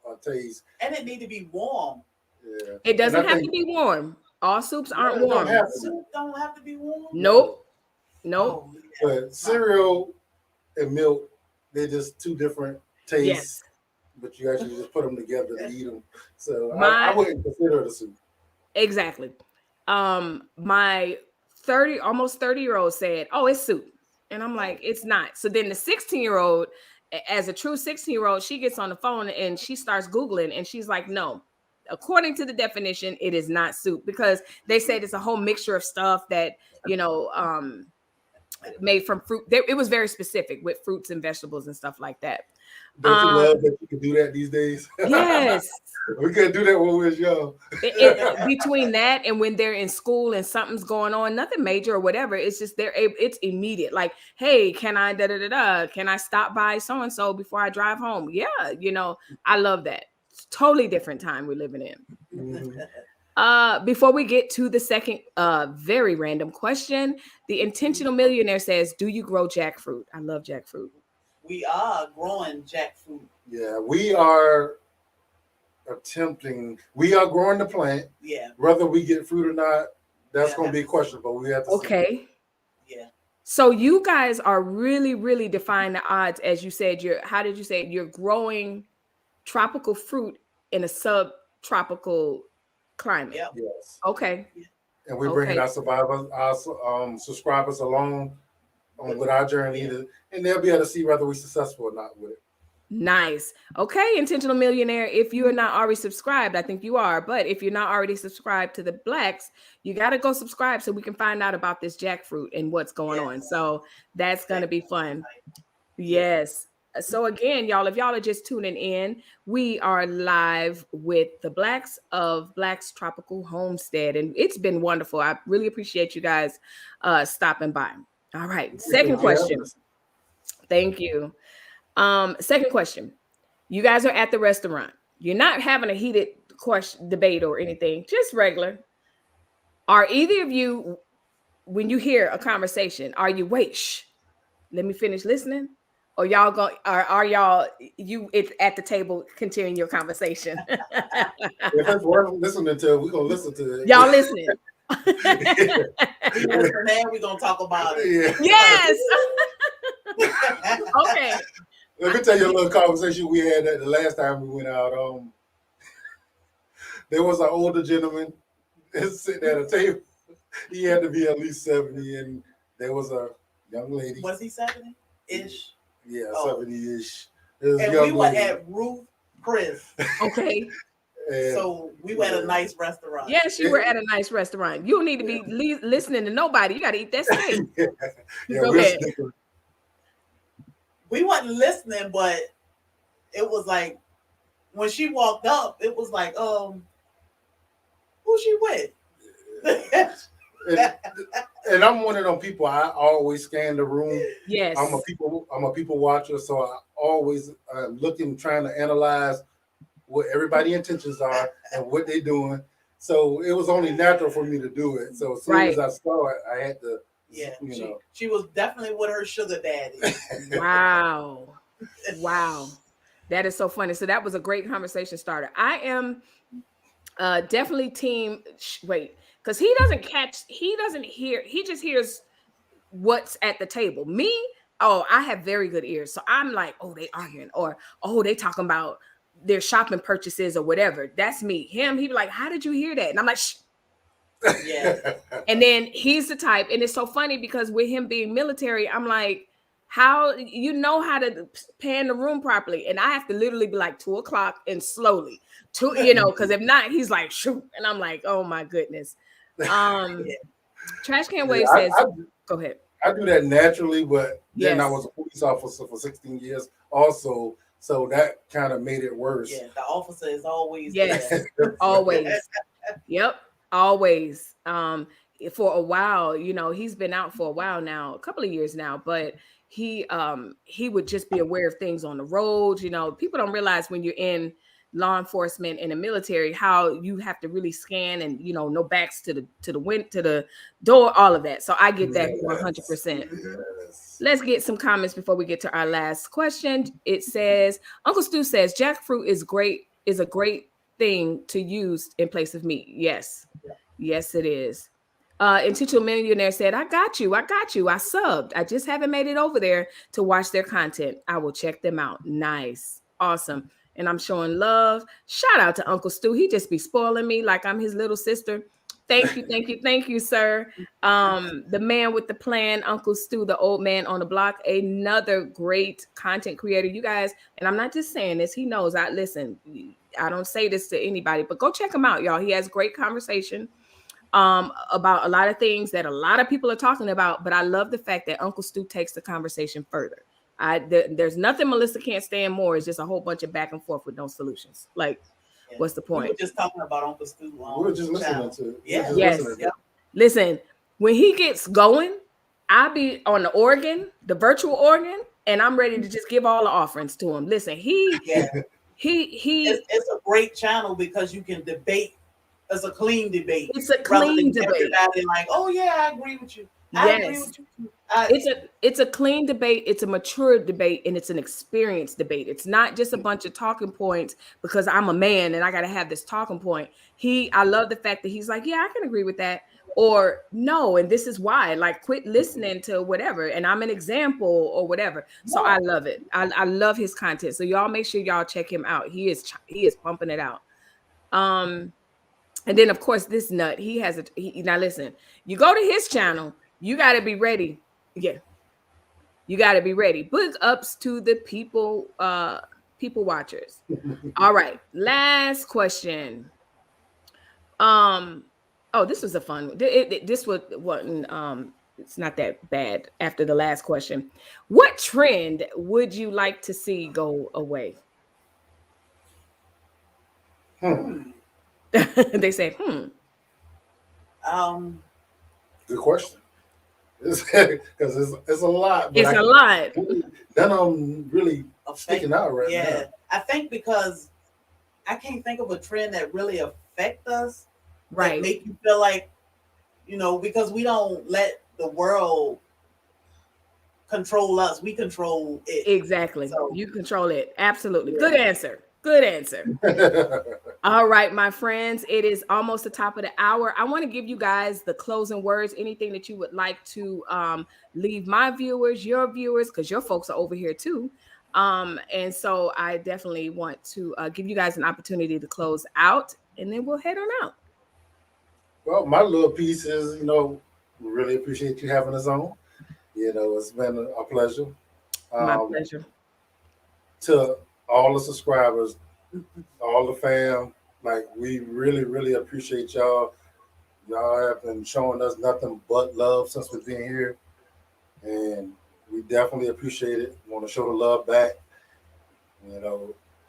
with a taste. And it need to be warm. Yeah. It doesn't have to be warm. All soups aren't It warm. Soup don't have to be warm. Nope. Nope. Oh, yeah. But cereal and milk, they're just 2 different tastes. Yes. But you actually just put them together to eat them. So My- I wouldn't consider it a soup. Exactly. My almost 30-year-old said, "Oh, it's soup," and I'm like, "It's not." So then the 16-year-old, as a true 16-year-old, she gets on the phone and she starts Googling, and she's like, "No, according to the definition, it is not soup," because they said it's a whole mixture of stuff that made from fruit. It was very specific with fruits and vegetables and stuff like that. Don't you love that you can do that these days? Yes. We couldn't do that when we was young. Between that and when they're in school and something's going on, nothing major or whatever, it's just it's immediate. Like, hey, can I can I stop by so and so before I drive home? Yeah, I love that. It's totally different time we're living in. Mm-hmm. Before we get to the second very random question, the intentional millionaire says, "Do you grow jackfruit?" I love jackfruit. We are growing jackfruit. Yeah, we are growing the plant. Yeah. Whether we get fruit or not, that's going to be a question, but we have to see. Okay. Yeah. So you guys are really, really defying the odds, as you said. You're growing tropical fruit in a subtropical climate. Yep. Yes. Okay. And we're bringing our subscribers along with our journey, and they'll be able to see whether we're successful or not with it. Nice. Okay, intentional millionaire. If you are not already subscribed, I think you are, but if you're not already subscribed to the Blacks, you got to go subscribe so we can find out about this jackfruit and what's going on. So that's going to be fun. Yes. So again, y'all, if y'all are just tuning in, we are live with the Blacks of Blacks Tropical Homestead, and it's been wonderful. I really appreciate you guys stopping by. All right. Second question. Thank you. Second question. You guys are at the restaurant. You're not having a heated debate or anything, just regular. Are either of you, when you hear a conversation, are you let me finish listening? Or y'all go? Are y'all at the table continuing your conversation? If it's worth listening to, we're gonna listen to it. Y'all listening? Now we're gonna talk about it. Yeah. Yes. Okay. Let me tell you a little conversation we had the last time we went out. There was an older gentleman sitting at a table. He had to be at least 70, and there was a young lady. Was he 70-ish? Yeah, Oh. 70-ish. And we were at Ruth Chris. Okay. So we were at a nice restaurant. Yes, you were at a nice restaurant. You don't need to be listening to nobody. You got to eat that steak. Go ahead. We wasn't listening, but it was like when she walked up, it was like, who she with? And I'm one of them people. I always scan the room. Yes. I'm a people watcher, so I always looking, trying to analyze what everybody's intentions are and what they're doing. So it was only natural for me to do it. So as soon as I saw it, I had to. Yeah, she was definitely with her sugar daddy. Wow. Wow. That is so funny. So that was a great conversation starter. I am definitely team because he doesn't hear, he just hears what's at the table. Me, I have very good ears. So I'm like, they arguing, or they talking about their shopping purchases or whatever. That's me. Him, he'd be like, how did you hear that? And I'm like, shh. Yeah. And then he's the type, and it's so funny because with him being military, I'm like, how you know how to pan the room properly? And I have to literally be like 2 o'clock and slowly because if not, he's like, shoot. And I'm like, oh my goodness. Trash Can Wave says, go ahead. I do that naturally, but then Yes. I was a police officer for 16 years also. So that kind of made it worse. Yeah, the officer is always yes, always. Yep, always. For a while, he's been out for a while now, a couple of years now, but he would just be aware of things on the road. People don't realize when you're in law enforcement and the military how you have to really scan and no backs to the door, all of that. So I get that 100%. Yes. Let's get some comments before we get to our last question. It says, Uncle Stu says jackfruit is a great thing to use in place of meat. Yes. Yes, it is. Intentional Millionaire said, I got you. I subbed. I just haven't made it over there to watch their content. I will check them out. Nice. Awesome. And I'm showing love. Shout out to Uncle Stu. He just be spoiling me like I'm his little sister. Thank you, sir. The man with the plan, Uncle Stu, the old man on the block, another great content creator. You guys, and I'm not just saying this, he knows. I don't say this to anybody, but go check him out, y'all. He has great conversation about a lot of things that a lot of people are talking about, but I love the fact that Uncle Stu takes the conversation further. There's nothing Melissa can't stand more. It's just a whole bunch of back and forth with no solutions. Like, what's the point? We were just talking about Uncle Stu. We were just listening to it. Yes. Listen, when he gets going, I'll be on the organ, the virtual organ, and I'm ready to just give all the offerings to him. Listen, it's a great channel because you can debate. It's a clean debate. It's a clean debate. Everybody like, oh yeah, I agree with you. It's a clean debate. It's a mature debate, and it's an experienced debate. It's not just a bunch of talking points because I'm a man and I got to have this talking point. I love the fact that he's like, yeah, I can agree with that, or no, and this is why. Like, quit listening to whatever, and I'm an example or whatever. So I love it. I love his content. So y'all make sure y'all check him out. He is pumping it out. And then of course this nut. Now listen. You go to his channel. You got to be ready. Yeah. You got to be ready. Big ups to the people watchers. All right. Last question. This was a fun one. This wasn't, it's not that bad after the last question. What trend would you like to see go away? They say, Good question. Because it's a lot. It's a lot. None of them really sticking out right now. Yeah, I think because I can't think of a trend that really affect us. Right. That make you feel like, because we don't let the world control us. We control it. Exactly. So, you control it. Absolutely. Yeah. Good answer. All right, my friends, it is almost the top of the hour. I want to give you guys the closing words, anything that you would like to leave my viewers, your viewers, because your folks are over here too. And so I definitely want to give you guys an opportunity to close out, and then we'll head on out. Well, my little piece is, we really appreciate you having us on. It's been a pleasure. My pleasure. To all the subscribers, all the fam, like, we really, really appreciate y'all. Y'all have been showing us nothing but love since we've been here, and we definitely appreciate it. Want to show the love back.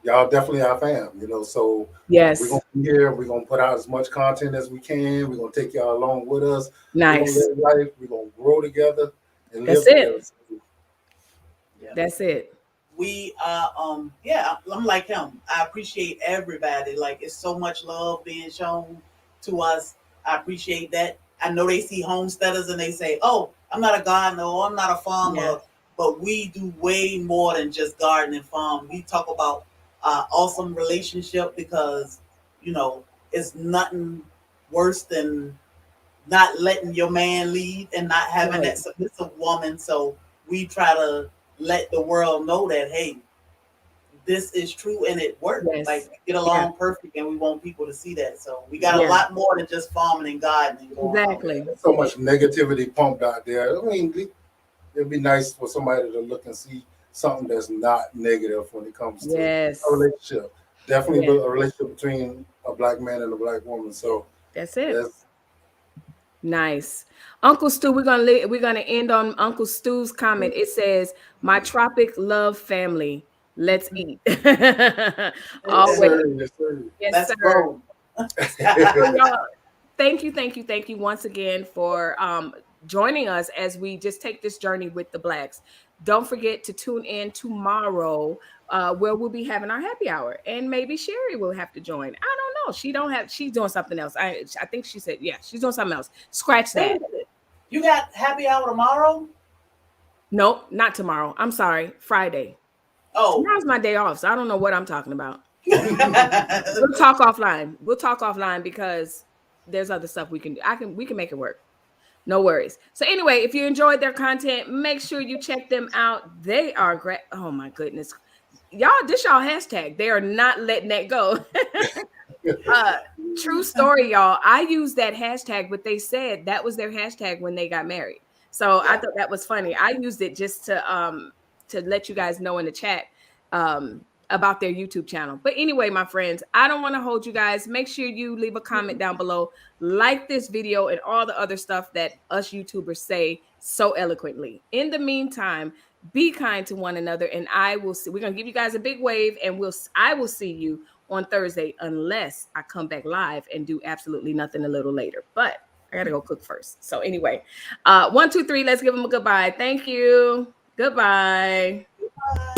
Y'all definitely our fam. So yes, we're gonna be here. We're gonna put out as much content as we can. We're gonna take y'all along with us. Nice. We're gonna live life. We're gonna grow together and live together. That's it. We I'm like him. I appreciate everybody. Like, it's so much love being shown to us. I appreciate that. I know they see homesteaders and they say, oh, I'm not a gardener or I'm not a farmer, but we do way more than just garden and farm. We talk about awesome relationship because, it's nothing worse than not letting your man lead and not having that submissive woman. So we try to let the world know that, hey, this is true and it works. Yes. Like, we get along perfect, and we want people to see that. So we got a lot more than just farming and gardening going on. There's so much negativity pumped out there. I mean, it'd be nice for somebody to look and see something that's not negative when it comes to a relationship. Definitely a relationship between a Black man and a Black woman. So that's it. Nice. Uncle Stu, we're gonna end on Uncle Stu's comment. It says, "My tropic love family. Let's eat." Always. Yes, sir. Thank you once again for joining us as we just take this journey with the Blacks. Don't forget to tune in tomorrow, where we'll be having our happy hour, and maybe Sherry will have to join. I don't know. She's doing something else. I think she said, she's doing something else. Scratch that. You got happy hour tomorrow? Nope, not tomorrow. I'm sorry, Friday. Oh, tomorrow's my day off, so I don't know what I'm talking about. We'll talk offline because there's other stuff we can do. We can make it work. No worries. So anyway, if you enjoyed their content, make sure you check them out. They are great. Oh my goodness. Y'all, this y'all hashtag. They are not letting that go. True story, y'all. I used that hashtag, but they said that was their hashtag when they got married. So I thought that was funny. I used it just to let you guys know in the chat about their YouTube channel. But anyway, my friends, I don't want to hold you guys. Make sure you leave a comment down below, like this video and all the other stuff that us YouTubers say so eloquently. In the meantime, be kind to one another, and I will see. We're gonna give you guys a big wave, and I will see you on Thursday, unless I come back live and do absolutely nothing a little later. But I gotta go cook first. So anyway, 1, 2, 3. Let's give them a goodbye. Thank you. Goodbye. Bye.